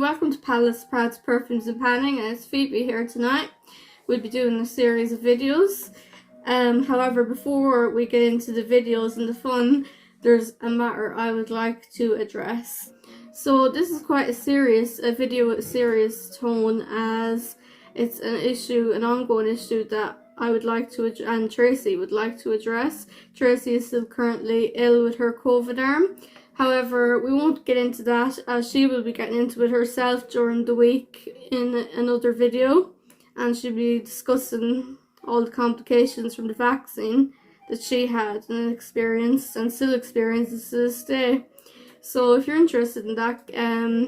welcome to Palace Pratt's Perfumes and Panning, and it's Phoebe here tonight. We'll be doing a series of videos. However, before we get into the videos and the fun, there's a matter I would like to address. So this is quite a video with a serious tone, as it's an ongoing issue that I would like to, and Tracy would like to address. Tracy is still currently ill with her COVID arm. However, we won't get into that, as she will be getting into it herself during the week in another video, and she'll be discussing all the complications from the vaccine that she had and experienced and still experiences to this day. So if you're interested in that,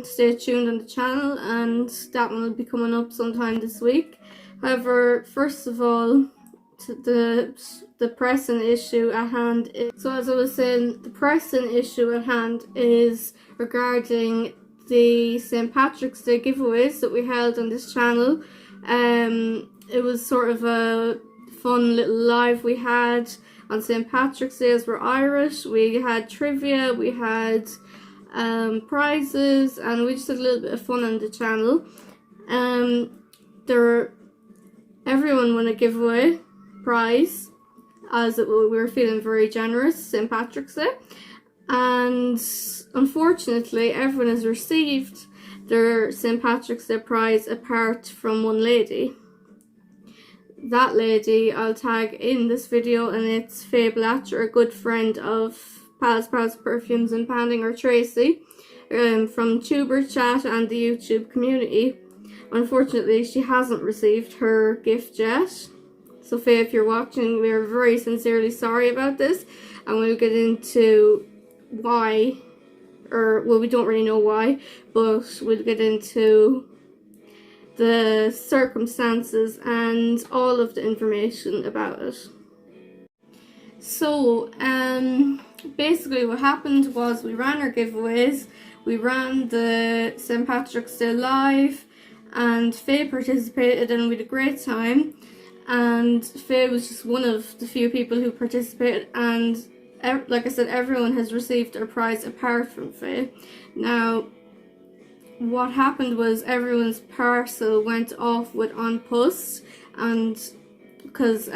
stay tuned on the channel, and that one will be coming up sometime this week. However, first of all, the pressing issue at hand so as I was saying, the pressing issue at hand is regarding the St. Patrick's Day giveaways that we held on this channel. It was sort of a fun little live we had on St. Patrick's Day, as we're Irish. We had trivia, we had prizes, and we just had a little bit of fun on the channel. Everyone won a giveaway prize, as we were feeling very generous, St. Patrick's Day, and unfortunately everyone has received their St. Patrick's Day prize apart from one lady. That lady I'll tag in this video, and it's Faye Blatcher, a good friend of Palace Pratt's Perfumes and Panning, or Tracy, from Tuber Chat and the YouTube community. Unfortunately, she hasn't received her gift yet. So Faye, if you're watching, we're very sincerely sorry about this, and we'll get into why, well, we don't really know why, but we'll get into the circumstances and all of the information about it. So, basically what happened was we ran our giveaways, we ran the St. Patrick's Day live, and Faye participated, and we had a great time. And Faye was just one of the few people who participated, and like I said, everyone has received their prize apart from Faye. Now, what happened was everyone's parcel went off with on post, and because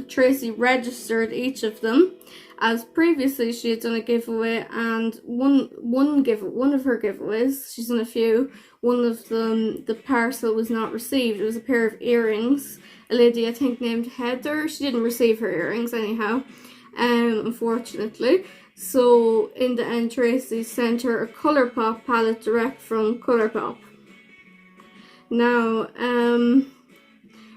Tracy registered each of them, as previously she had done a giveaway, and one of her giveaways, she's done a few, one of them, the parcel was not received. It was a pair of earrings. A lady, I think, named Heather, she didn't receive her earrings anyhow, unfortunately. So in the end, Tracy sent her a Colourpop palette direct from Colourpop. Now,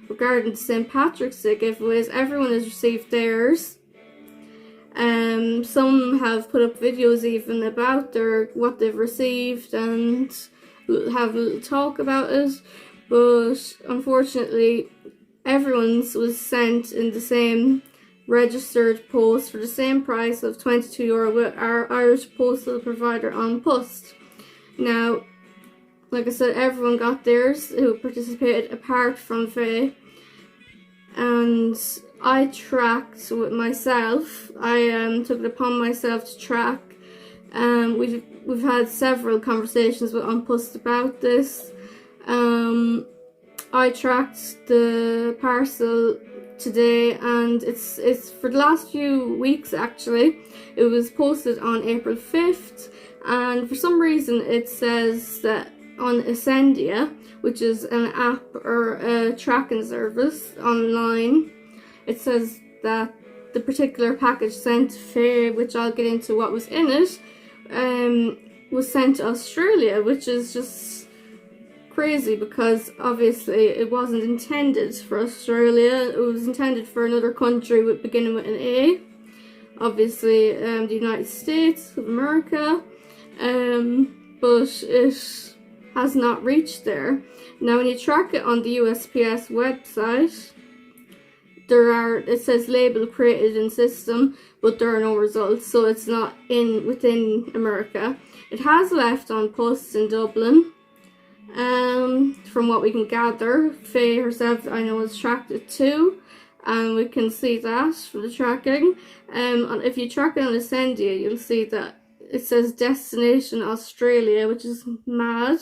regarding the St. Patrick's Day giveaways, everyone has received theirs. Some have put up videos even about what they've received and have a little talk about it, but unfortunately everyone's was sent in the same registered post for the same price of €22 with our Irish postal provider on post. Now, like I said, everyone got theirs who participated apart from Faye, and I tracked with myself. I took it upon myself to track. We've had several conversations with On Post about this. I tracked the parcel today, and it's for the last few weeks actually. It was posted on April 5th, and for some reason it says that on Essendia, which is an app or a tracking service online, it says that the particular package sent to Faye, which I'll get into what was in it, was sent to Australia, which is just crazy because obviously it wasn't intended for Australia. It was intended for another country beginning with an A, obviously the United States of America, but it has not reached there. Now when you track it on the USPS website, it says label created in system, but there are no results, so it's not within America. It has left on post in Dublin, from what we can gather. Faye herself, I know, has tracked it too, and we can see that for the tracking. If you track it on Essendia, you'll see that it says destination Australia, which is mad.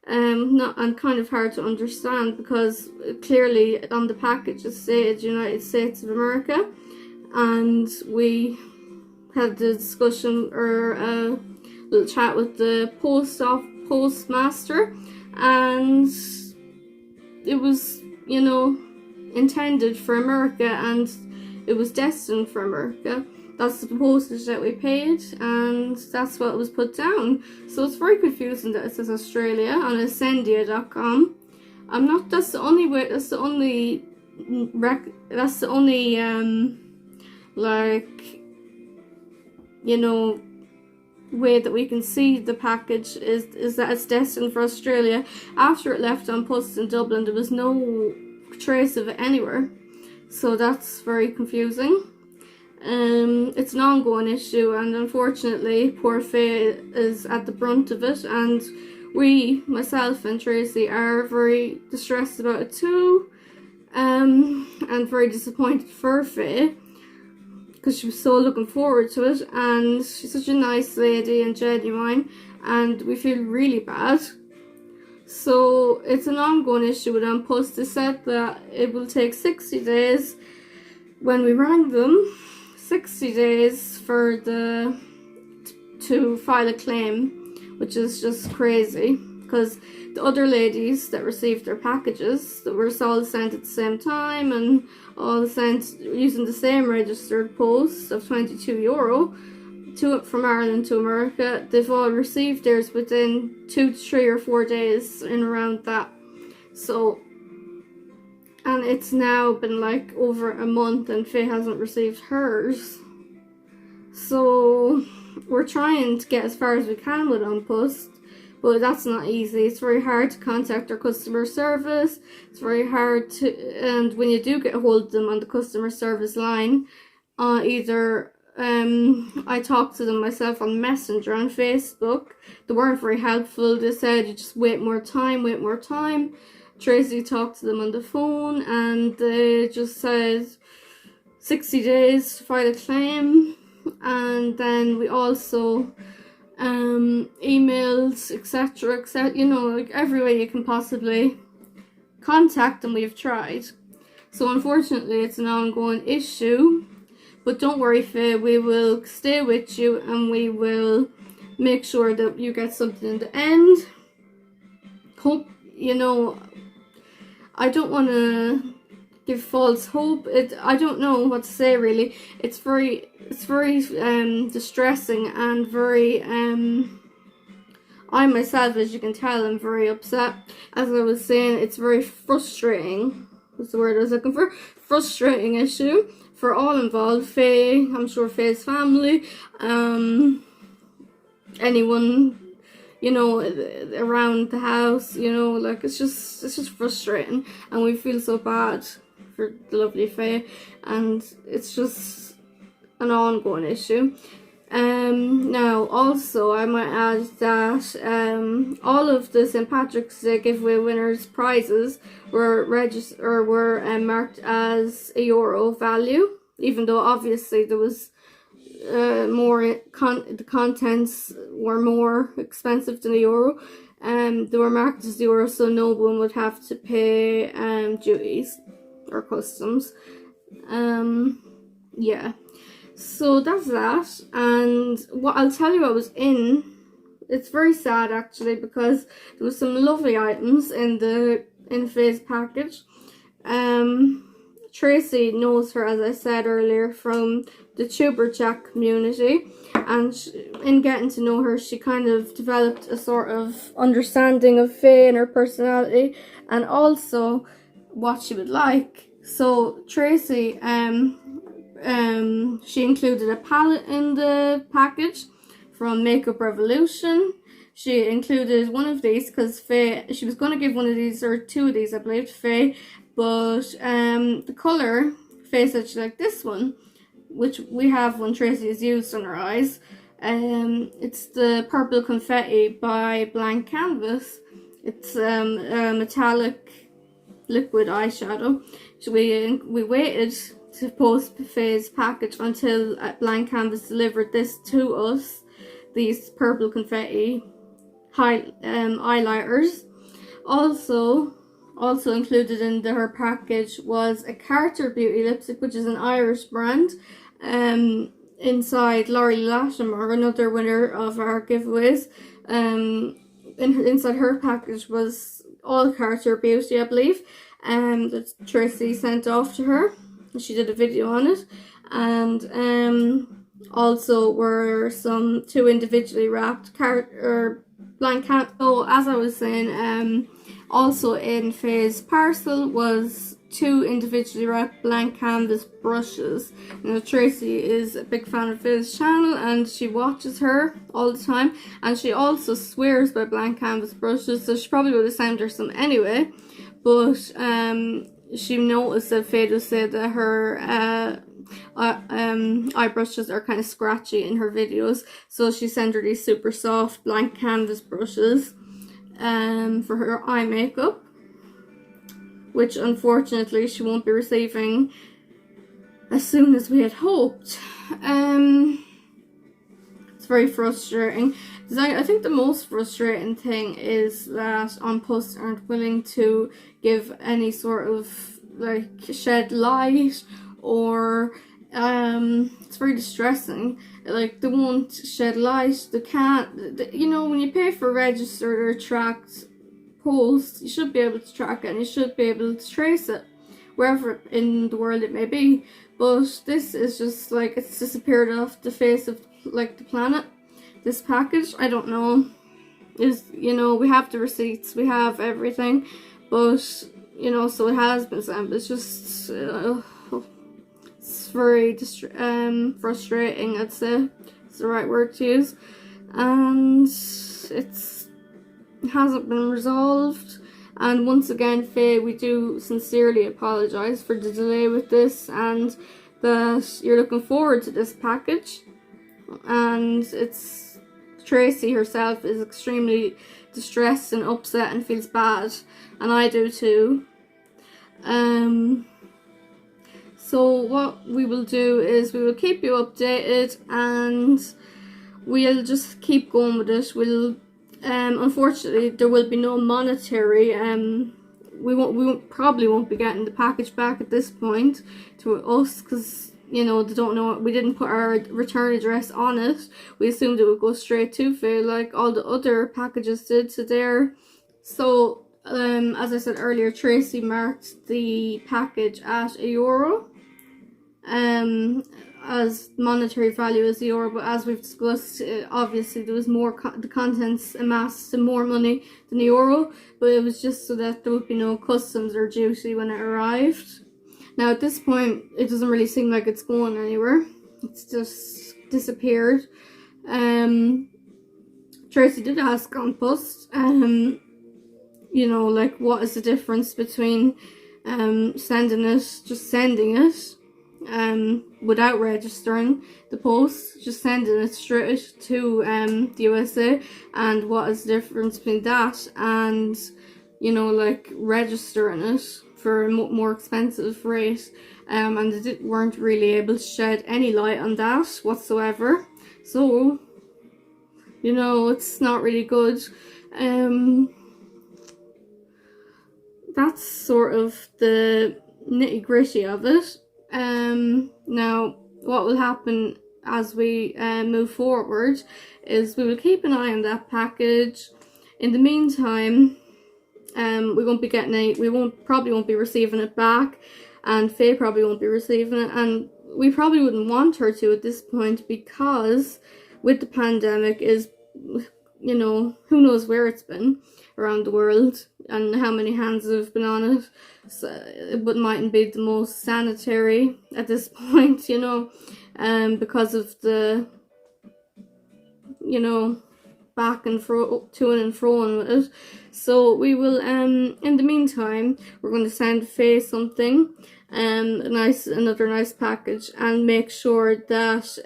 not and kind of hard to understand, because clearly on the package it stated United States of America, and we had the discussion or a little chat with the postmaster, and it was, you know, intended for America, and it was destined for America. That's the postage that we paid, and that's what was put down. So it's very confusing that it says Australia on Ascendia.com. I'm not. That's the only way. That's the only. That's the only like, you know, way that we can see the package is that it's destined for Australia. After it left on post in Dublin, there was no trace of it anywhere. So that's very confusing. It's an ongoing issue, and unfortunately poor Faye is at the brunt of it, and we, myself and Tracy, are very distressed about it too, and very disappointed for Faye, because she was so looking forward to it, and she's such a nice lady and genuine, and we feel really bad. So it's an ongoing issue with An Post. They said that it will take 60 days when we rang them, 60 days for to file a claim, which is just crazy, because the other ladies that received their packages that were all sent at the same time and all sent using the same registered post of €22 from Ireland to America, they've all received theirs within 2 to 3 or 4 days in around that. So, and it's now been like over a month and Faye hasn't received hers. So we're trying to get as far as we can with An Post, but that's not easy. It's very hard to contact our customer service. It's very hard to, and when you do get a hold of them on the customer service line, either I talked to them myself on Messenger on Facebook. They weren't very helpful. They said you just wait more time. Tracy talked to them on the phone, and they just said 60 days to file a claim. And then we also emails, etc., you know, like every way you can possibly contact them, we've tried. So unfortunately it's an ongoing issue, but don't worry, Faye, we will stay with you and we will make sure that you get something in the end. Hope, you know, I don't want to give false hope. I don't know what to say really. It's very distressing and very I myself, as you can tell, am very upset. As I was saying, it's very frustrating. What's the word I was looking for? Frustrating issue for all involved. Faye, I'm sure Faye's family, anyone, you know, around the house, you know, like it's just frustrating, and we feel so bad for the lovely Faye, and it's just an ongoing issue. Now also I might add that all of the St. Patrick's Day giveaway winners' prizes were marked as €1 value, even though obviously there was the contents were more expensive than €1. They were marked as €1, so no one would have to pay duties or customs. Yeah. So that's that, and what I'll tell you, I was in. It's very sad actually, because there was some lovely items in Faye's package. Tracy knows her, as I said earlier, from the Tuber Chat community, and in getting to know her, she kind of developed a sort of understanding of Faye and her personality, and also what she would like. So Tracy, she included a palette in the package from Makeup Revolution. She included one of these because Faye, she was going to give one of these, or two of these I believe, to Faye, but the colour, Faye said she liked this one, which we have when Tracy has used on her eyes. It's the Purple Confetti by Blank Canvas. It's a metallic liquid eyeshadow. So we waited to post Faye's package until Blank Canvas delivered this to us, these Purple Confetti highlighters, Also included in her package was a Carter Beauty lipstick, which is an Irish brand. Inside Laurie Latimer, another winner of our giveaways, inside her package was all Carter Beauty, I believe, that Tracy sent off to her. She did a video on it, and also were some 2 individually wrapped blank canvas. So as I was saying, also in Faye's parcel was 2 individually wrapped blank canvas brushes. You know, Tracy is a big fan of Faye's channel and she watches her all the time, and she also swears by blank canvas brushes, so she probably would have sent her some anyway, but she noticed that Faye does say that her eye brushes are kind of scratchy in her videos, so she sent her these super soft blank canvas brushes for her eye makeup, which unfortunately she won't be receiving as soon as we had hoped. It's very frustrating. I think the most frustrating thing is that On Post aren't willing to give any sort of like shed light, or it's very distressing. Like, they won't shed light, they can't, you know, when you pay for registered or tracked post, you should be able to track it and you should be able to trace it wherever in the world it may be, but this is just like, it's disappeared off the face of like the planet. This package, I don't know, is, you know, we have the receipts, we have everything, but you know, so it has been sent, but it's just it's very frustrating, I'd say it's the right word to use, and it hasn't been resolved. And once again, Faye, we do sincerely apologise for the delay with this, and that you're looking forward to this package, and it's Tracy herself is extremely distressed and upset and feels bad, and I do too. So what we will do is we will keep you updated and we'll just keep going with it. We'll unfortunately there will be no monetary we probably won't be getting the package back at this point to us, because you know, they don't know, we didn't put our return address on it. We assumed it would go straight to Faye like all the other packages did to there. So as I said earlier, Tracy marked the package at €1 as monetary value as €1, but as we've discussed, obviously there was more the contents amassed to more money than €1, but it was just so that there would be no customs or duty when it arrived. Now at this point it doesn't really seem like it's going anywhere, it's just disappeared. Tracy did ask On Post, you know, like, what is the difference between sending it without registering the post, just sending it straight to the USA, and what is the difference between that and, you know, like, registering it for a more expensive rate, and they weren't really able to shed any light on that whatsoever. So, you know, it's not really good. That's sort of the nitty-gritty of it. Now what will happen as we move forward is we will keep an eye on that package. In the meantime, we won't be getting any, probably won't be receiving it back, and Faye probably won't be receiving it, and we probably wouldn't want her to at this point, because with the pandemic is, you know, who knows where it's been around the world and how many hands have been on it, so it mightn't be the most sanitary at this point, you know, because of the, you know, back and fro, to and fro with it. So we will, in the meantime, we're going to send Faye something, another nice package, and make sure that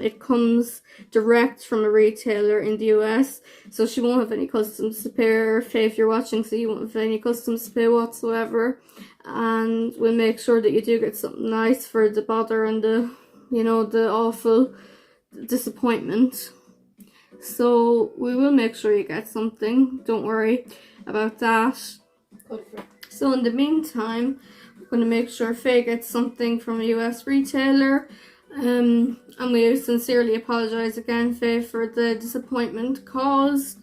it comes direct from a retailer in the US, so she won't have any customs to pay. Or Faye, if you're watching, so you won't have any customs to pay whatsoever, and we'll make sure that you do get something nice for the bother and the, you know, the awful disappointment. So we will make sure you get something. Don't worry about that. So in the meantime, I'm going to make sure Faye gets something from a US retailer. And we sincerely apologise again, Faye, for the disappointment caused.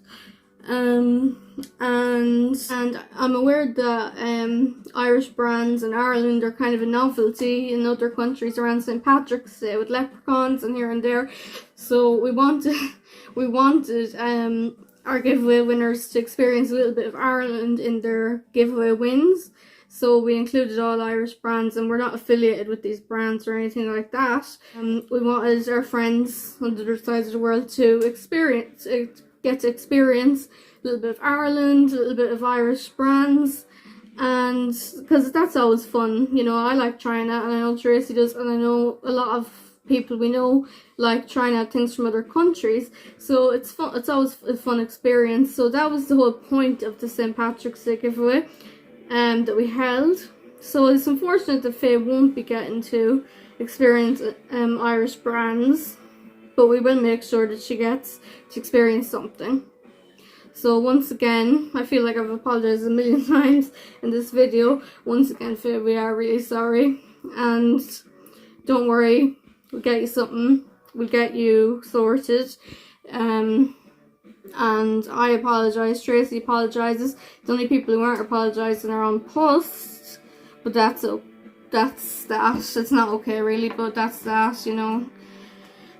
And I'm aware that Irish brands in Ireland are kind of a novelty in other countries around St. Patrick's Day with leprechauns and here and there. So we wanted our giveaway winners to experience a little bit of Ireland in their giveaway wins. So we included all Irish brands, and we're not affiliated with these brands or anything like that. We wanted our friends on the other side of the world to get to experience a little bit of Ireland, a little bit of Irish brands, and because that's always fun. You know, I like trying out, and I know Tracy does, and I know a lot of people we know like trying out things from other countries, so it's fun. It's always a fun experience. So that was the whole point of the St. Patrick's Day giveaway that we held. So it's unfortunate that Faye won't be getting to experience Irish brands, but we will make sure that she gets to experience something. So once again, I feel like I've apologized a million times in this video. Once again, Faye, we are really sorry, and don't worry, we'll get you something. We'll get you sorted. And I apologise, Tracy apologises. The only people who aren't apologising are on post, but that's that. It's not okay really, but that's that, you know.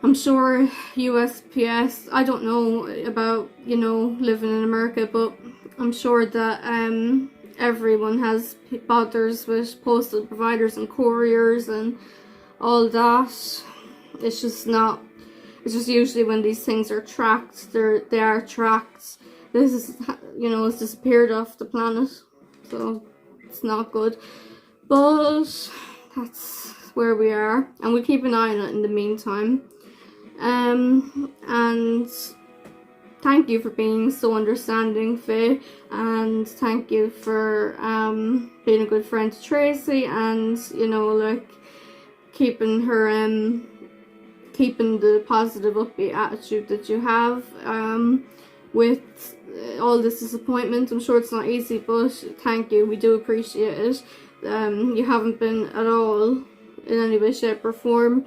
I'm sure USPS, I don't know about, you know, living in America, but I'm sure that everyone has bothers with postal providers and couriers and all that. It's just not. It's just usually when these things are tracked, they are tracked. This is, you know, it's disappeared off the planet, so it's not good. But that's where we are, and we keep an eye on it in the meantime. And thank you for being so understanding, Faye, and thank you for being a good friend to Tracy, and you know, like keeping her keeping the positive upbeat attitude that you have with all this disappointment. I'm sure it's not easy, but thank you, we do appreciate it. You haven't been at all in any way, shape or form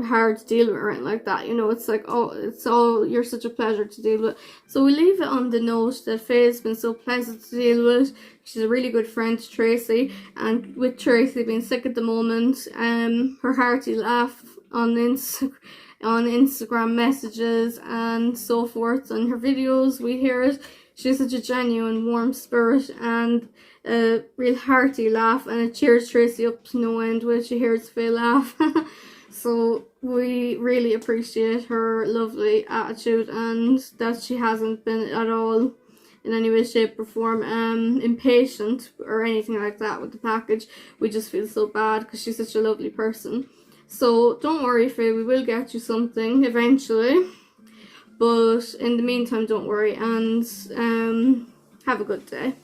hard to deal with or anything like that. You know, it's like, oh, it's all, you're such a pleasure to deal with. So we leave it on the note that Faye has been so pleasant to deal with. She's a really good friend to Tracy, and with Tracy being sick at the moment, her hearty laugh on Instagram messages and so forth, on her videos, we hear it. She's such a genuine warm spirit and a real hearty laugh, and it cheers Tracy up to no end when she hears Faye laugh. So we really appreciate her lovely attitude, and that she hasn't been at all in any way, shape or form impatient or anything like that with the package. We just feel so bad because she's such a lovely person. So don't worry, Faye, we will get you something eventually, but in the meantime, don't worry, and have a good day.